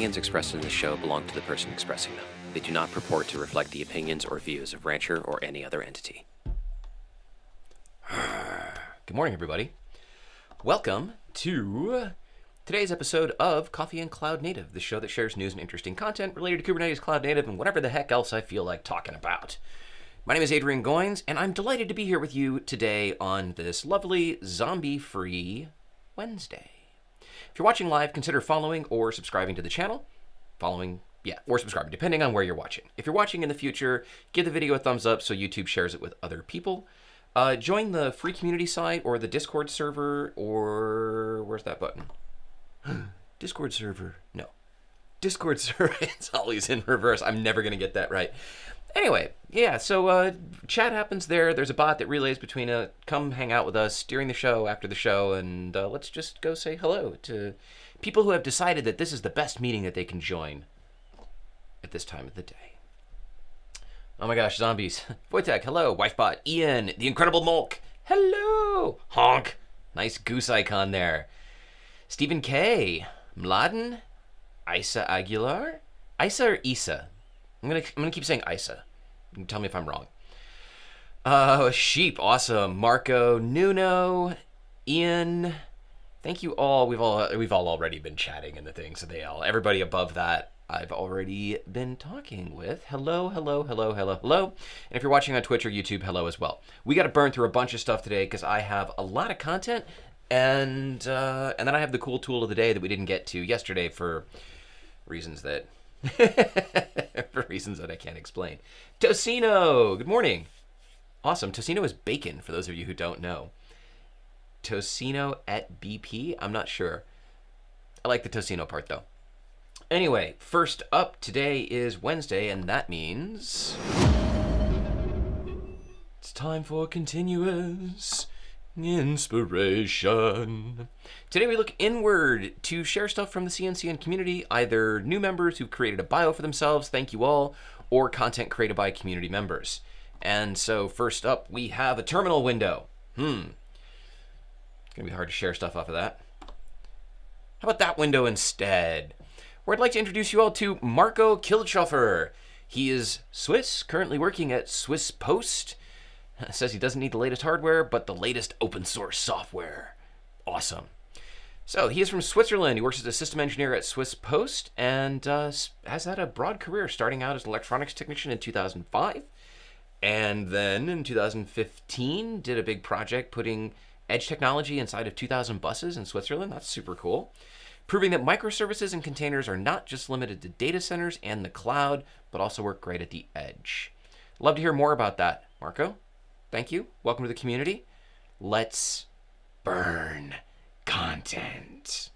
opinions expressed in this show belong to the person expressing them. They do not purport to reflect the opinions or views of Rancher or any other entity. Good morning, everybody. Welcome to today's episode of Coffee and Cloud Native, the show that shares news and interesting content related to Kubernetes, Cloud Native, and whatever the heck else I feel like talking about. My name is Adrian Goins, and I'm delighted to be here with you today on this lovely zombie-free Wednesday. If you're watching live, consider following or subscribing to the channel. Or subscribing, depending on where you're watching. If you're watching in the future, give the video a thumbs up so YouTube shares it with other people. Join the free community site or the Discord server, or where's that button? Discord server. No. Discord server. It's always in reverse. I'm never going to get that right. Anyway, yeah, so chat happens there. There's a bot that relays between come hang out with us during the show, after the show, and let's just go say hello to people who have decided that this is the best meeting that they can join at this time of the day. Oh my gosh, zombies. Wojtek, hello. Wifebot, Ian, the Incredible Mulk, hello. Honk. Nice goose icon there. Stephen K, Mladen, Isa Aguilar, Isa or Isa? I'm gonna keep saying Isa. You can tell me if I'm wrong. Sheep, awesome. Marco, Nuno, Ian. Thank you all. We've all already been chatting in the thing, so everybody above that I've already been talking with. Hello, hello, hello, hello, hello. And if you're watching on Twitch or YouTube, hello as well. We got to burn through a bunch of stuff today because I have a lot of content, and then I have the cool tool of the day that we didn't get to yesterday for reasons that I can't explain. Tocino, good morning. Awesome. Tocino is bacon, for those of you who don't know. Tocino at BP? I'm not sure. I like the Tocino part, though. Anyway, first up today is Wednesday, and that means it's time for continuous inspiration. Today we look inward to share stuff from the CNCN community, either new members who've created a bio for themselves, thank you all, or content created by community members. And so first up, we have a terminal window. It's gonna be hard to share stuff off of that. How about that window instead? Where I'd like to introduce you all to Marco Kilchoffer. He is Swiss, currently working at Swiss Post. Says he doesn't need the latest hardware, but the latest open source software. Awesome. So he is from Switzerland. He works as a system engineer at Swiss Post and has had a broad career, starting out as an electronics technician in 2005. And then in 2015, did a big project putting edge technology inside of 2,000 buses in Switzerland. That's super cool. Proving that microservices and containers are not just limited to data centers and the cloud, but also work great at the edge. Love to hear more about that. Marco, thank you. Welcome to the community. Let's burn content.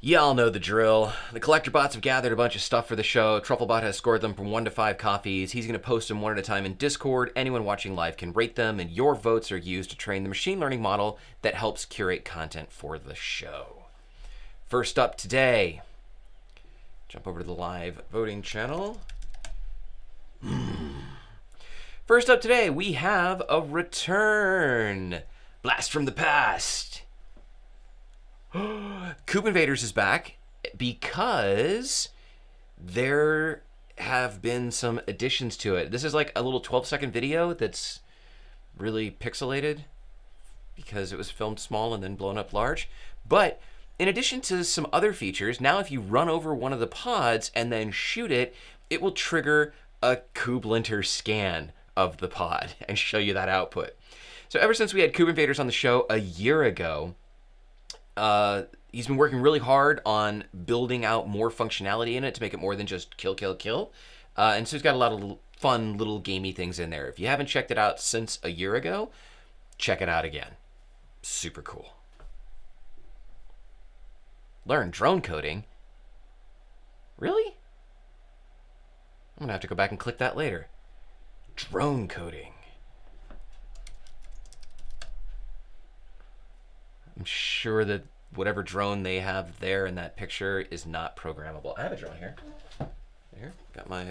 Y'all know the drill. The collector bots have gathered a bunch of stuff for the show. Trufflebot has scored them from 1 to 5 coffees. He's going to post them one at a time in Discord. Anyone watching live can rate them, and your votes are used to train the machine learning model that helps curate content for the show. First up today, jump over to the live voting channel. First up today, we have a return. Blast from the past. Kubernetes is back because there have been some additions to it. This is like a little 12-second video that's really pixelated because it was filmed small and then blown up large. But in addition to some other features, now if you run over one of the pods and then shoot it, it will trigger a kublinter scan of the pod and show you that output. So ever since we had Kubernetes on the show a year ago, he's been working really hard on building out more functionality in it to make it more than just kill, kill, kill. And so he's got a lot of fun little gamey things in there. If you haven't checked it out since a year ago, check it out again. Super cool. Learn drone coding? Really? I'm gonna have to go back and click that later. Drone coding. I'm sure that whatever drone they have there in that picture is not programmable. I have a drone here. Here, got my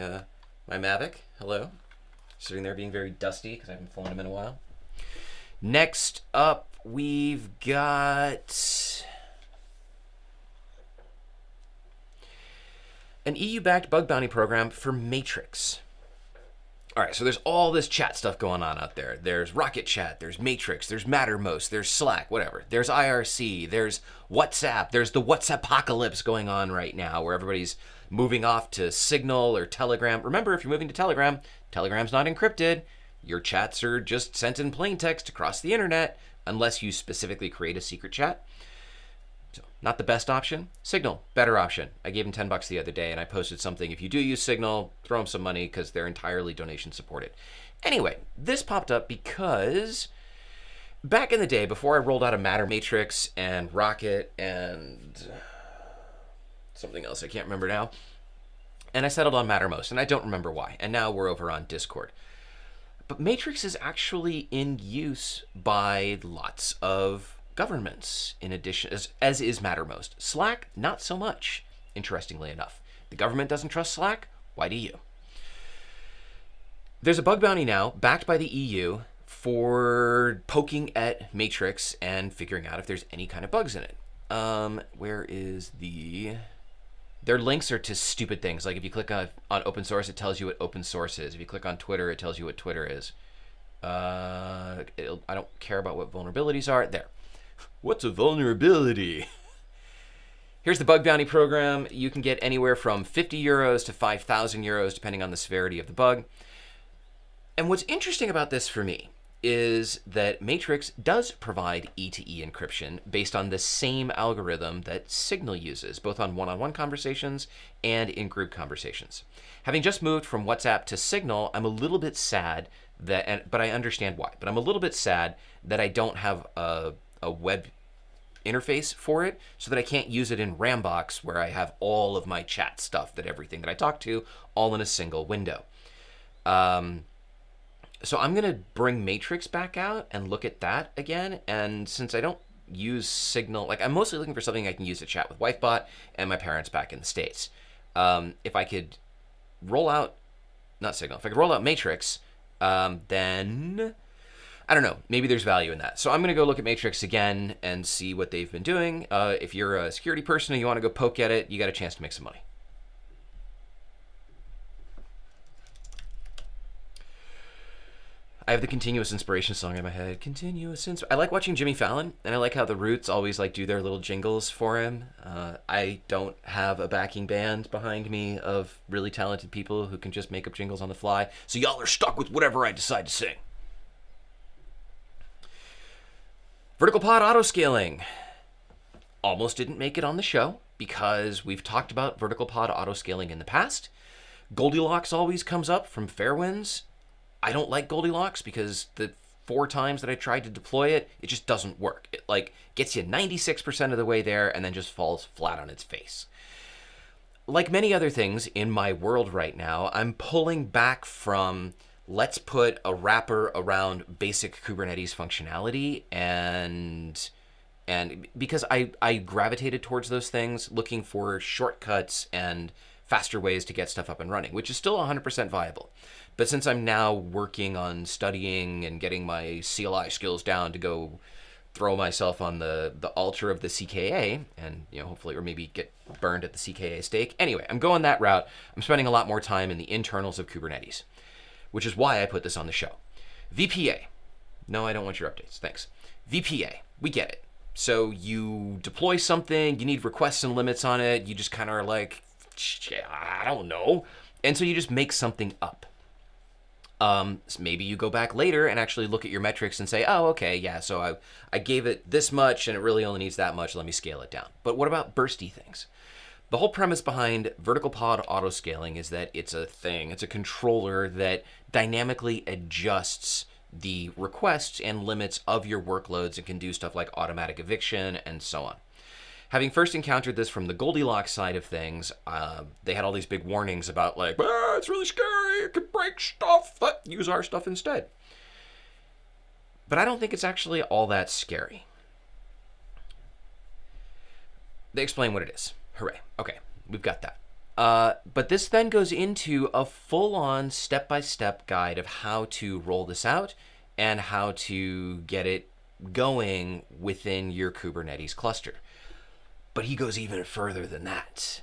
my Mavic. Hello. Sitting there being very dusty because I haven't flown him in a while. Next up, we've got an EU-backed bug bounty program for Matrix. All right, so there's all this chat stuff going on out there. There's Rocket Chat, there's Matrix, there's Mattermost, there's Slack, whatever. There's IRC, there's WhatsApp, there's the WhatsApp-apocalypse going on right now where everybody's moving off to Signal or Telegram. Remember, if you're moving to Telegram, Telegram's not encrypted. Your chats are just sent in plain text across the internet unless you specifically create a secret chat. So, not the best option. Signal, better option. I gave them $10 the other day, and I posted something. If you do use Signal, throw them some money because they're entirely donation supported. Anyway, this popped up because back in the day, before I rolled out a Matter Matrix and Rocket and something else I can't remember now, and I settled on Mattermost, and I don't remember why. And now we're over on Discord. But Matrix is actually in use by lots of governments, in addition, as is Mattermost. Slack, not so much, interestingly enough. The government doesn't trust Slack. Why do you? There's a bug bounty now, backed by the EU, for poking at Matrix and figuring out if there's any kind of bugs in it. Where is the... Their links are to stupid things. Like if you click on open source, it tells you what open source is. If you click on Twitter, it tells you what Twitter is. I don't care about what vulnerabilities are. There. What's a vulnerability? Here's the bug bounty program. You can get anywhere from 50 euros to 5,000 euros, depending on the severity of the bug. And what's interesting about this for me is that Matrix does provide E2E encryption based on the same algorithm that Signal uses, both on one-on-one conversations and in group conversations. Having just moved from WhatsApp to Signal, I'm a little bit sad that, but I understand why, but I'm a little bit sad that I don't have a web interface for it, so that I can't use it in Rambox where I have all of my chat stuff, that everything that I talk to, all in a single window. So I'm going to bring Matrix back out and look at that again. And since I don't use Signal, like I'm mostly looking for something I can use to chat with WifeBot and my parents back in the States. If I could roll out, not Signal, if I could roll out Matrix, then I don't know, maybe there's value in that. So I'm going to go look at Matrix again and see what they've been doing. If you're a security person and you want to go poke at it, you got a chance to make some money. I have the Continuous Inspiration song in my head. I like watching Jimmy Fallon, and I like how the Roots always like do their little jingles for him. I don't have a backing band behind me of really talented people who can just make up jingles on the fly, so y'all are stuck with whatever I decide to sing. Vertical pod autoscaling. Almost didn't make it on the show because we've talked about vertical pod autoscaling in the past. Goldilocks always comes up from Fairwinds. I don't like Goldilocks because the 4 times that I tried to deploy it, it just doesn't work. It like gets you 96% of the way there and then just falls flat on its face. Like many other things in my world right now, I'm pulling back from let's put a wrapper around basic Kubernetes functionality and because I gravitated towards those things looking for shortcuts and faster ways to get stuff up and running, which is still 100% viable. But since I'm now working on studying and getting my CLI skills down to go throw myself on the altar of the CKA and, you know, hopefully, or maybe get burned at the CKA stake. Anyway, I'm going that route. I'm spending a lot more time in the internals of Kubernetes, which is why I put this on the show. VPA. No, I don't want your updates. Thanks. VPA. We get it. So you deploy something, you need requests and limits on it. You just kind of are like, I don't know. And so you just make something up. So maybe you go back later and actually look at your metrics and say, oh, okay, yeah, so I gave it this much and it really only needs that much. Let me scale it down. But what about bursty things? The whole premise behind vertical pod autoscaling is that it's a thing. It's a controller that dynamically adjusts the requests and limits of your workloads and can do stuff like automatic eviction and so on. Having first encountered this from the Goldilocks side of things, they had all these big warnings about like, it's really scary, it could break stuff, but use our stuff instead. But I don't think it's actually all that scary. They explain what it is. Hooray. Okay, we've got that. But this then goes into a full-on step-by-step guide of how to roll this out and how to get it going within your Kubernetes cluster. But he goes even further than that.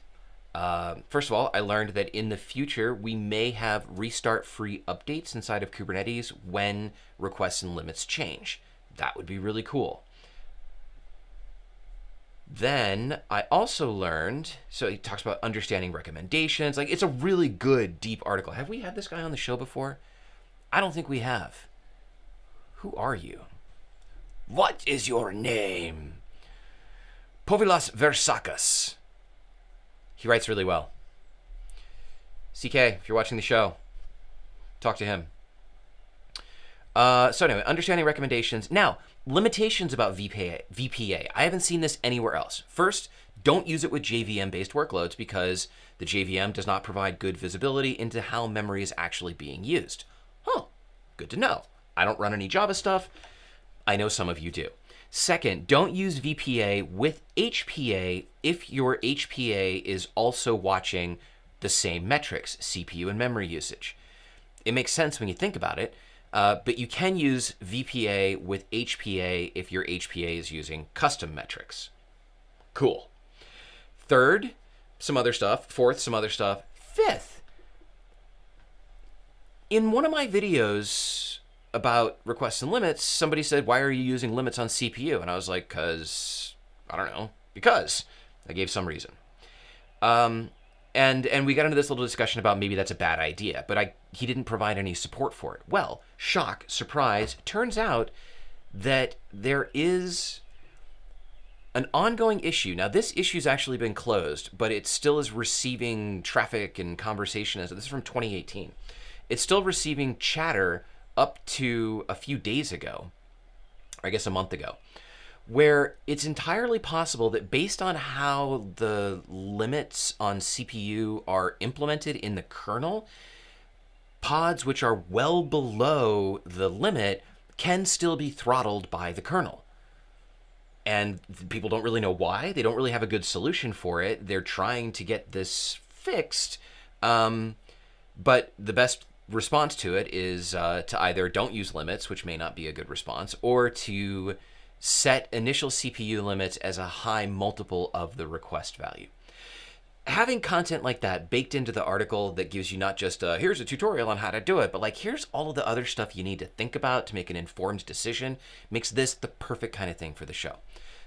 First of all, I learned that in the future, we may have restart free updates inside of Kubernetes when requests and limits change. That would be really cool. Then I also learned, so he talks about understanding recommendations. Like, it's a really good, deep article. Have we had this guy on the show before? I don't think we have. Who are you? What is your name? Povilas Versakas. He writes really well. CK, if you're watching the show, talk to him. So anyway, understanding recommendations. Now, limitations about VPA. I haven't seen this anywhere else. First, don't use it with JVM-based workloads because the JVM does not provide good visibility into how memory is actually being used. Huh, good to know. I don't run any Java stuff. I know some of you do. Second, don't use VPA with HPA if your HPA is also watching the same metrics, CPU and memory usage. It makes sense when you think about it, but you can use VPA with HPA if your HPA is using custom metrics. Cool. Third, some other stuff. Fourth, some other stuff. Fifth, in one of my videos about requests and limits, somebody said, why are you using limits on CPU? And I was like, because I gave some reason. And we got into this little discussion about maybe that's a bad idea, but he didn't provide any support for it. Well, shock, surprise, turns out that there is an ongoing issue. Now, this issue's actually been closed, but it still is receiving traffic and conversation. This is from 2018. It's still receiving chatter up to a few days ago, or I guess a month ago, where it's entirely possible that based on how the limits on CPU are implemented in the kernel, pods which are well below the limit can still be throttled by the kernel. And people don't really know why. They don't really have a good solution for it. They're trying to get this fixed, but the best response to it is to either don't use limits, which may not be a good response, or to set initial CPU limits as a high multiple of the request value. Having content like that baked into the article that gives you not just here's a tutorial on how to do it, but like here's all of the other stuff you need to think about to make an informed decision, makes this the perfect kind of thing for the show.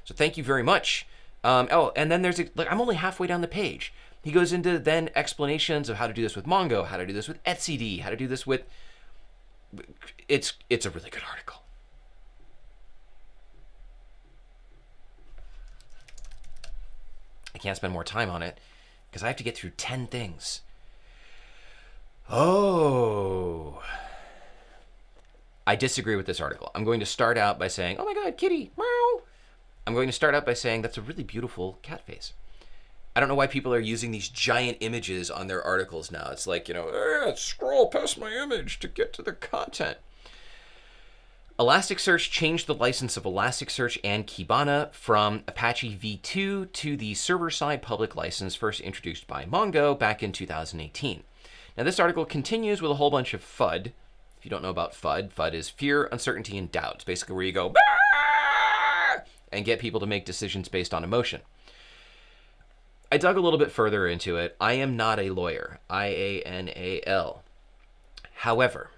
So thank you very much. And then there's I'm only halfway down the page. He goes into then explanations of how to do this with Mongo, how to do this with etcd, how to do this with... It's a really good article. I can't spend more time on it because I have to get through 10 things. Oh. I disagree with this article. I'm going to start out by saying, oh my God, kitty, meow. I'm going to start out by saying that's a really beautiful cat face. I don't know why people are using these giant images on their articles now. It's like, scroll past my image to get to the content. Elasticsearch changed the license of Elasticsearch and Kibana from Apache v2 to the server-side public license first introduced by Mongo back in 2018. Now, this article continues with a whole bunch of FUD. If you don't know about FUD, FUD is fear, uncertainty, and doubt. It's basically where you go, "Bah!" and get people to make decisions based on emotion. I dug a little bit further into it. I am not a lawyer, IANAL. However,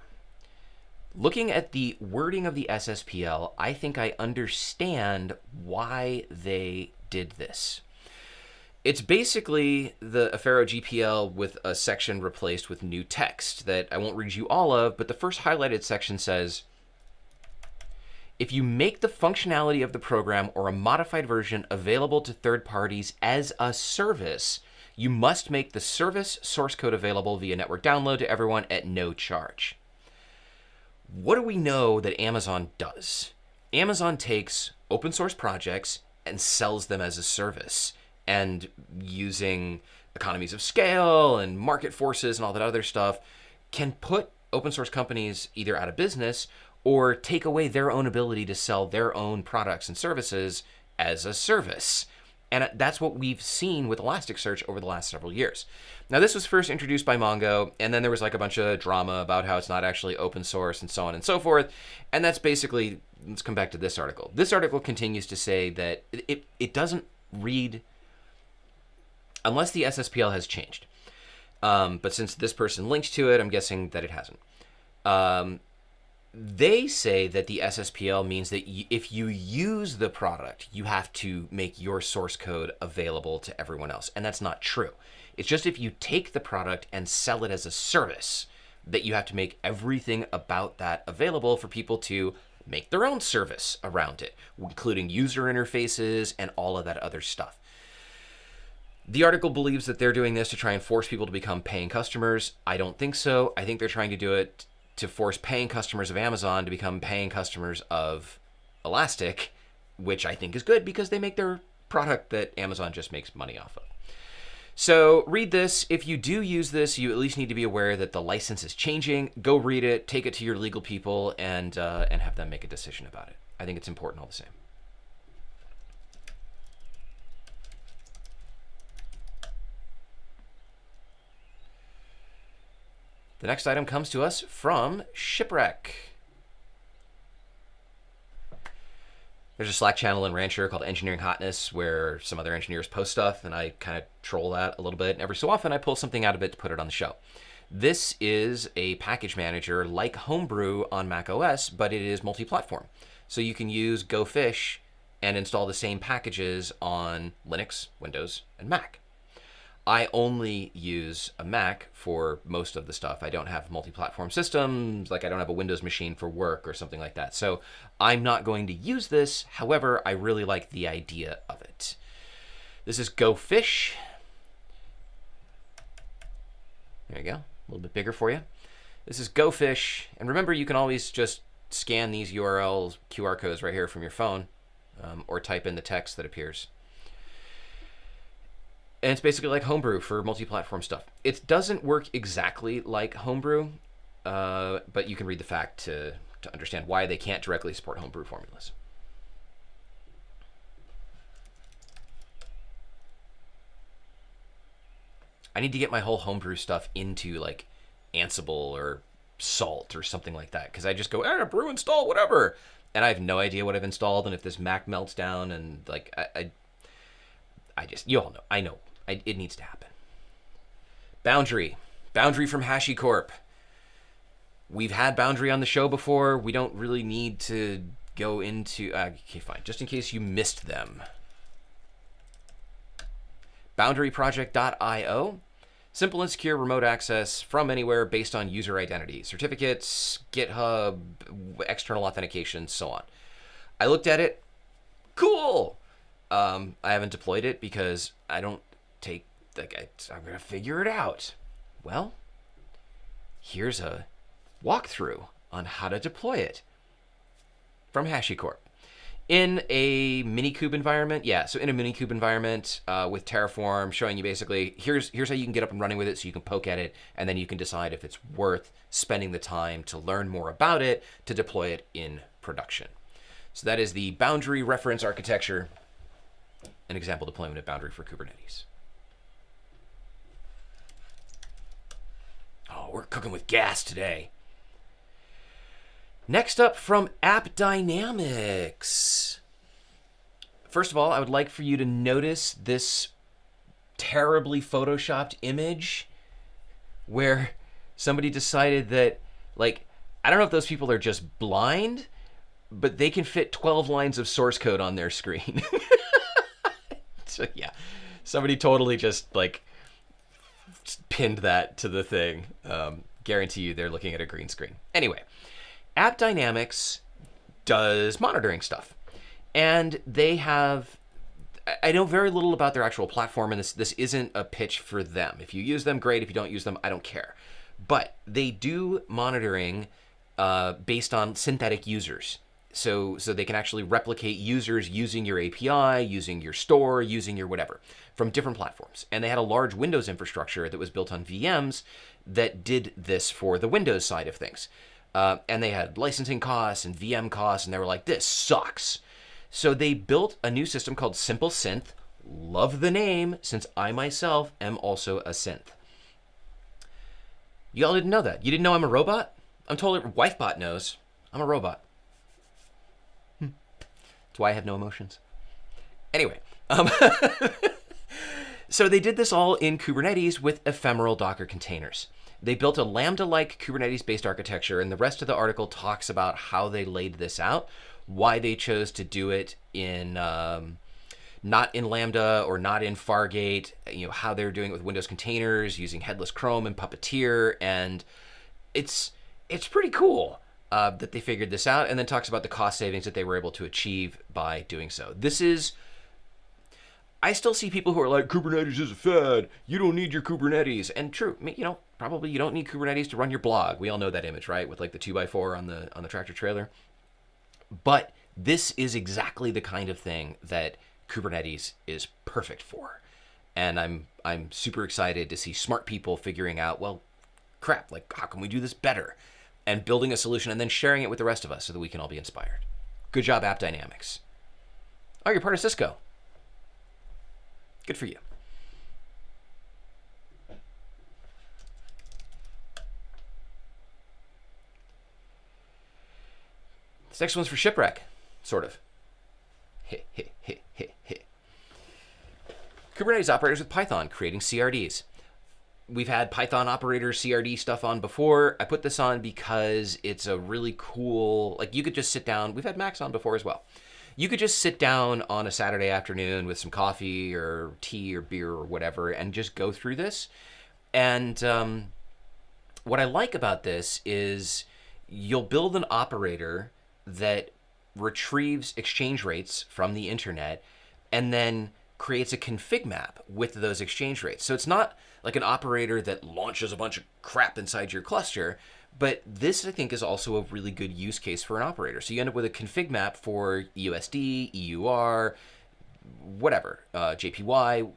looking at the wording of the SSPL, I think I understand why they did this. It's basically the Affero GPL with a section replaced with new text that I won't read you all of, but the first highlighted section says, if you make the functionality of the program or a modified version available to third parties as a service, you must make the service source code available via network download to everyone at no charge. What do we know that Amazon does? Amazon takes open source projects and sells them as a service, and using economies of scale and market forces and all that other stuff can put open source companies either out of business or take away their own ability to sell their own products and services as a service. And that's what we've seen with Elasticsearch over the last several years. Now, this was first introduced by Mongo, and then there was like a bunch of drama about how it's not actually open source and so on and so forth. And that's basically, let's come back to this article. This article continues to say that it doesn't read, unless the SSPL has changed. But since this person linked to it, I'm guessing that it hasn't. They say that the SSPL means that if you use the product, you have to make your source code available to everyone else. And that's not true. It's just if you take the product and sell it as a service, that you have to make everything about that available for people to make their own service around it, including user interfaces and all of that other stuff. The article believes that they're doing this to try and force people to become paying customers. I don't think so. I think they're trying to do it to force paying customers of Amazon to become paying customers of Elastic, which I think is good because they make their product that Amazon just makes money off of. So read this. If you do use this, you at least need to be aware that the license is changing. Go read it, take it to your legal people, and have them make a decision about it. I think it's important all the same. The next item comes to us from Shipwreck. There's a Slack channel in Rancher called Engineering Hotness where some other engineers post stuff, and I kind of troll that a little bit. And every so often, I pull something out of it to put it on the show. This is a package manager like Homebrew on Mac OS, but it is multi-platform. So you can use Go Fish and install the same packages on Linux, Windows, and Mac. I only use a Mac for most of the stuff. I don't have multi-platform systems, like I don't have a Windows machine for work or something like that. So I'm not going to use this. However, I really like the idea of it. This is Go Fish. There you go, a little bit bigger for you. This is Go Fish. And remember, you can always just scan these URLs, QR codes right here from your phone, or type in the text that appears. And it's basically like Homebrew for multi-platform stuff. It doesn't work exactly like Homebrew, but you can read the fact to understand why they can't directly support Homebrew formulas. I need to get my whole Homebrew stuff into like Ansible or Salt or something like that, because I just go, brew install, whatever. And I have no idea what I've installed, and if this Mac melts down, and like, I just, you all know, I know. It needs to happen. Boundary from HashiCorp. We've had Boundary on the show before. We don't really need to go into... okay, fine. Just in case you missed them. BoundaryProject.io. Simple and secure remote access from anywhere based on user identity. Certificates, GitHub, external authentication, so on. I looked at it. Cool! I haven't deployed it because I don't take... I'm going to figure it out. Well, here's a walkthrough on how to deploy it from HashiCorp. In a Minikube environment, so in a Minikube environment with Terraform, showing you basically, here's how you can get up and running with it so you can poke at it, and then you can decide if it's worth spending the time to learn more about it to deploy it in production. So that is the Boundary reference architecture, an example deployment of Boundary for Kubernetes. Oh, we're cooking with gas today. Next up from AppDynamics. First of all, I would like for you to notice this terribly photoshopped image where somebody decided that, like, I don't know if those people are just blind, but they can fit 12 lines of source code on their screen. So yeah, somebody totally just like pinned that to the thing. Guarantee you they're looking at a green screen. Anyway, AppDynamics does monitoring stuff, and they have, I know very little about their actual platform, and this isn't a pitch for them. If you use them, great. If you don't use them, I don't care. But they do monitoring based on synthetic users. So they can actually replicate users using your API, using your store, using your whatever, from different platforms. And they had a large Windows infrastructure that was built on VMs that did this for the Windows side of things. And they had licensing costs and VM costs, and they were like, this sucks. So they built a new system called Simple Synth, Love the name, since I myself am also a synth. Y'all didn't know that. You didn't know I'm a robot? I'm totally... Wifebot knows. I'm a robot. That's why I have no emotions. Anyway. So they did this all in Kubernetes with ephemeral Docker containers. They built a Lambda-like Kubernetes-based architecture, and the rest of the article talks about how they laid this out, why they chose to do it in not in Lambda or not in Fargate, how they're doing it with Windows containers, using Headless Chrome and Puppeteer, and it's pretty cool that they figured this out, and then talks about the cost savings that they were able to achieve by doing so. I still see people who are like, Kubernetes is a fad. You don't need your Kubernetes. And true, probably you don't need Kubernetes to run your blog. We all know that image, right? With like the 2x4 on the tractor trailer. But this is exactly the kind of thing that Kubernetes is perfect for. And I'm super excited to see smart people figuring out, well, crap, like how can we do this better? And building a solution and then sharing it with the rest of us so that we can all be inspired. Good job, App Dynamics. Oh, you're part of Cisco. Good for you. This next one's for Shipwreck, sort of. Kubernetes operators with Python creating CRDs. We've had Python operator CRD stuff on before. I put this on because it's a really cool, like you could just sit down. We've had Max on before as well. You could just sit down on a Saturday afternoon with some coffee or tea or beer or whatever and just go through this. And what I like about this is you'll build an operator that retrieves exchange rates from the internet and then creates a config map with those exchange rates. So it's not like an operator that launches a bunch of crap inside your cluster, but this, I think, is also a really good use case for an operator. So you end up with a config map for EUSD, EUR, whatever, JPY.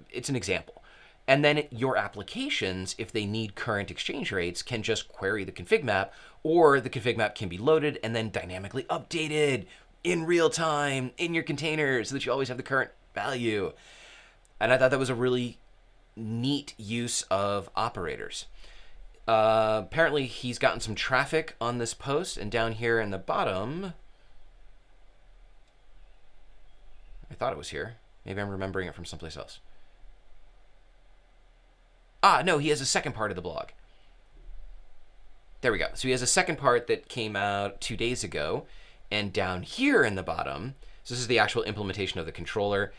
It's an example. And then your applications, if they need current exchange rates, can just query the config map, or the config map can be loaded and then dynamically updated in real time in your container so that you always have the current value. And I thought that was a really neat use of operators. Apparently he's gotten some traffic on this post, and down here in the bottom, I thought it was here. Maybe I'm remembering it from someplace else. No, he has a second part of the blog. There we go. So he has a second part that came out 2 days ago, and down here in the bottom, so this is the actual implementation of the controller.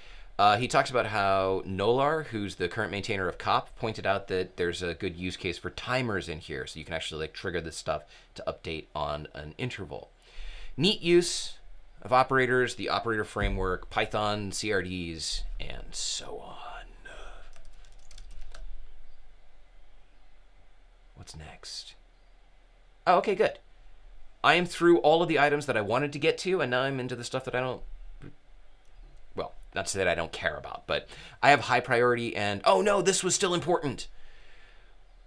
He talks about how Nolar, who's the current maintainer of COP, pointed out that there's a good use case for timers in here, so you can actually like trigger this stuff to update on an interval. Neat use of operators, the operator framework, Python, CRDs, and so on. What's next? Oh, okay, good. I am through all of the items that I wanted to get to, and now I'm into the stuff that I don't... Well, not to say that I don't care about, but I have high priority and, oh no, this was still important.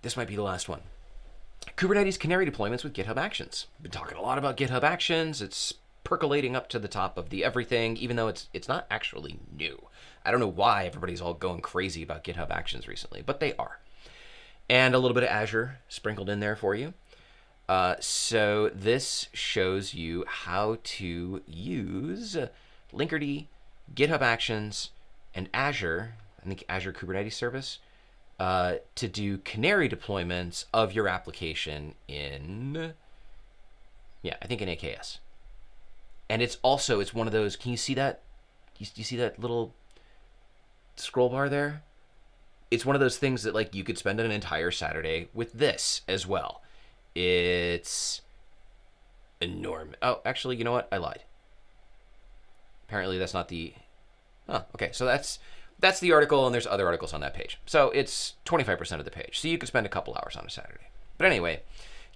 This might be the last one. Kubernetes Canary deployments with GitHub Actions. Been talking a lot about GitHub Actions. It's percolating up to the top of the everything, even though it's not actually new. I don't know why everybody's all going crazy about GitHub Actions recently, but they are. And a little bit of Azure sprinkled in there for you. So this shows you how to use Linkerd, GitHub Actions, and Azure, I think Azure Kubernetes Service, to do canary deployments of your application in, I think in AKS. And it's one of those, can you see that? Do you see that little scroll bar there? It's one of those things that like you could spend an entire Saturday with this as well. It's enormous. Oh, actually, you know what? I lied. Apparently that's not the... Oh, okay. So that's the article, and there's other articles on that page. So it's 25% of the page. So you could spend a couple hours on a Saturday. But anyway,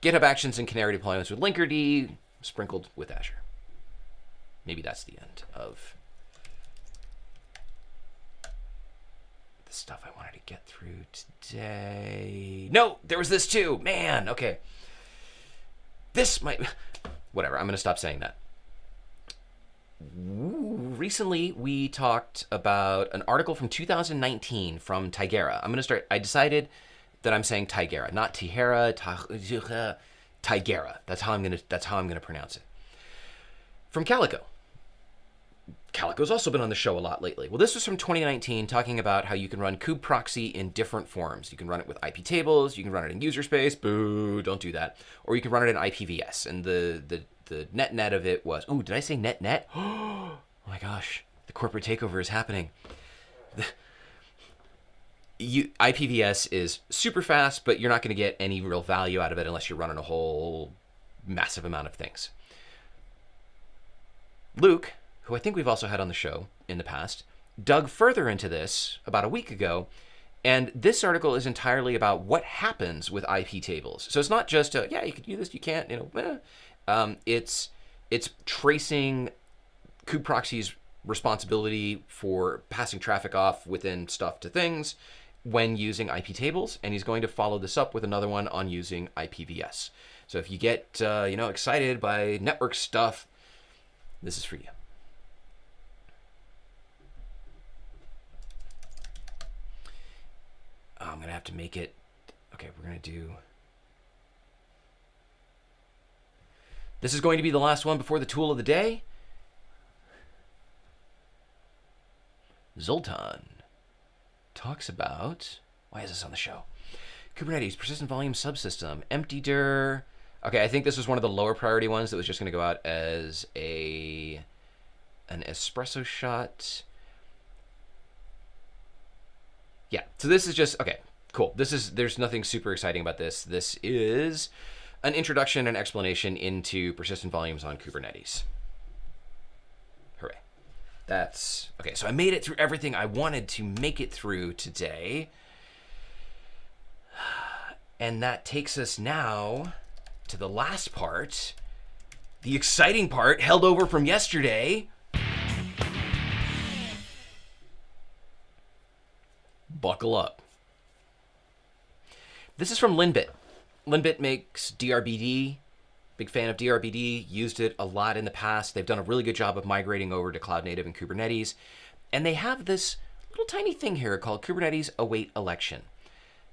GitHub Actions and Canary deployments with Linkerd sprinkled with Azure. Maybe that's the end of the stuff I wanted to get through today. No, there was this too. Man, okay. This might... Whatever, I'm going to stop saying that. Ooh, recently we talked about an article from 2019 from Tigera. I decided that I'm saying Tigera, not Tigera, Tigera. That's how I'm gonna pronounce it. From Calico. Calico's also been on the show a lot lately. Well, this was from 2019, talking about how you can run kube proxy in different forms. You can run it with IP tables, you can run it in user space, boo, don't do that. Or you can run it in IPVS. And the net of it was, did I say net? Oh my gosh, the corporate takeover is happening. IPVS is super fast, but you're not going to get any real value out of it unless you're running a whole massive amount of things. Luke, who I think we've also had on the show in the past, dug further into this about a week ago, and this article is entirely about what happens with IP tables. So it's not just you can do this, you can't, it's tracing kube proxy's responsibility for passing traffic off within stuff to things when using IP tables, and he's going to follow this up with another one on using IPVS. So if you get excited by network stuff, this is for you. I'm going to have to make it... Okay, we're going to do... This is going to be the last one before the tool of the day. Zoltan talks about... Why is this on the show? Kubernetes, persistent volume subsystem, empty dir... Okay, I think this was one of the lower priority ones that was just going to go out as an espresso shot. Yeah, so this is just, okay, cool. There's nothing super exciting about this. This is an introduction and explanation into persistent volumes on Kubernetes. Hooray. That's, okay, so I made it through everything I wanted to make it through today. And that takes us now to the last part, the exciting part held over from yesterday. Buckle up. This is from Linbit. Linbit makes DRBD. Big fan of DRBD. Used it a lot in the past. They've done a really good job of migrating over to cloud native and Kubernetes. And they have this little tiny thing here called Kubernetes Await Election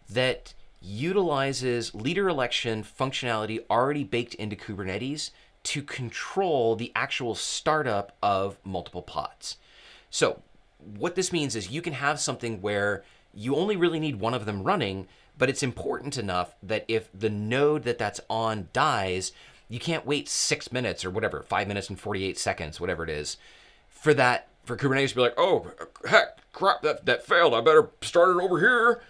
that utilizes leader election functionality already baked into Kubernetes to control the actual startup of multiple pods. So what this means is you can have something where you only really need one of them running, but it's important enough that if the node that's on dies, you can't wait 6 minutes or whatever, 5 minutes and 48 seconds, whatever it is, for Kubernetes to be like, oh, heck, crap, that failed. I better start it over here.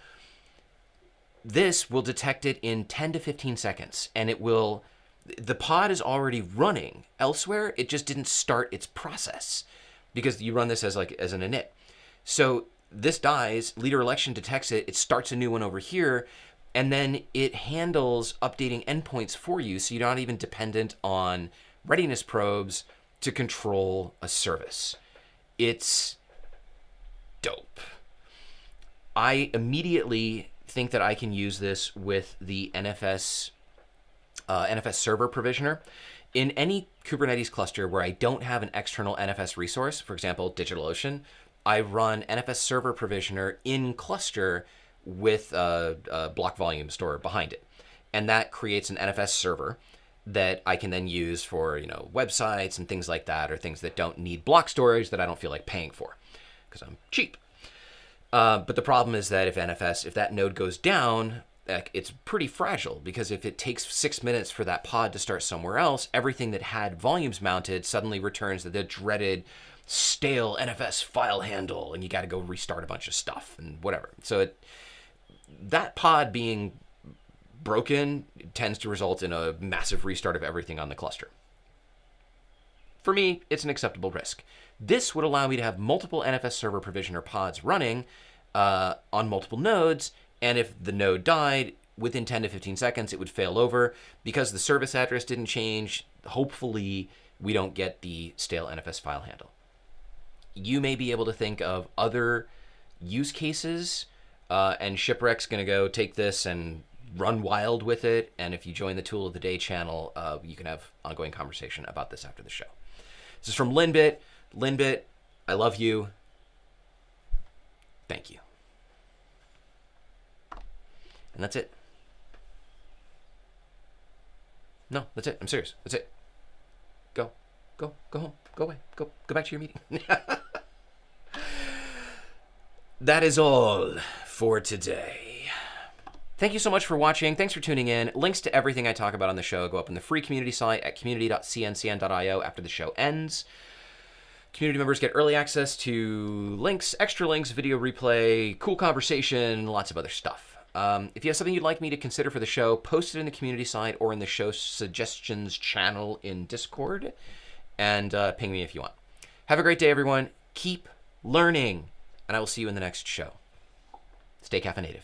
This will detect it in 10 to 15 seconds, and the pod is already running elsewhere. It just didn't start its process because you run this as an init. So this dies, leader election detects it, it starts a new one over here, and then it handles updating endpoints for you, so you're not even dependent on readiness probes to control a service. It's dope. I immediately think that I can use this with the NFS server provisioner. In any Kubernetes cluster where I don't have an external NFS resource, for example, DigitalOcean, I run NFS server provisioner in cluster with a block volume store behind it. And that creates an NFS server that I can then use for, websites and things like that, or things that don't need block storage that I don't feel like paying for because I'm cheap. But the problem is that if that node goes down, it's pretty fragile, because if it takes 6 minutes for that pod to start somewhere else, everything that had volumes mounted suddenly returns the dreaded stale NFS file handle, and you got to go restart a bunch of stuff and whatever. So that pod being broken tends to result in a massive restart of everything on the cluster. For me, it's an acceptable risk. This would allow me to have multiple NFS server provisioner pods running on multiple nodes, and if the node died, within 10 to 15 seconds, it would fail over. Because the service address didn't change, hopefully we don't get the stale NFS file handle. You may be able to think of other use cases, and Shipwreck's going to go take this and run wild with it. And if you join the Tool of the Day channel, you can have ongoing conversation about this after the show. This is from Linbit. Linbit I love you. Thank you. And that's it. No, that's it. I'm serious. That's it. Go home. Go away. Go back to your meeting. That is all for today. Thank you so much for watching. Thanks for tuning in. Links to everything I talk about on the show go up in the free community site at community.cncn.io after the show ends. Community members get early access to links, extra links, video replay, cool conversation, lots of other stuff. If you have something you'd like me to consider for the show, post it in the community site or in the show suggestions channel in Discord, and ping me if you want. Have a great day, everyone. Keep learning, and I will see you in the next show. Stay caffeinative.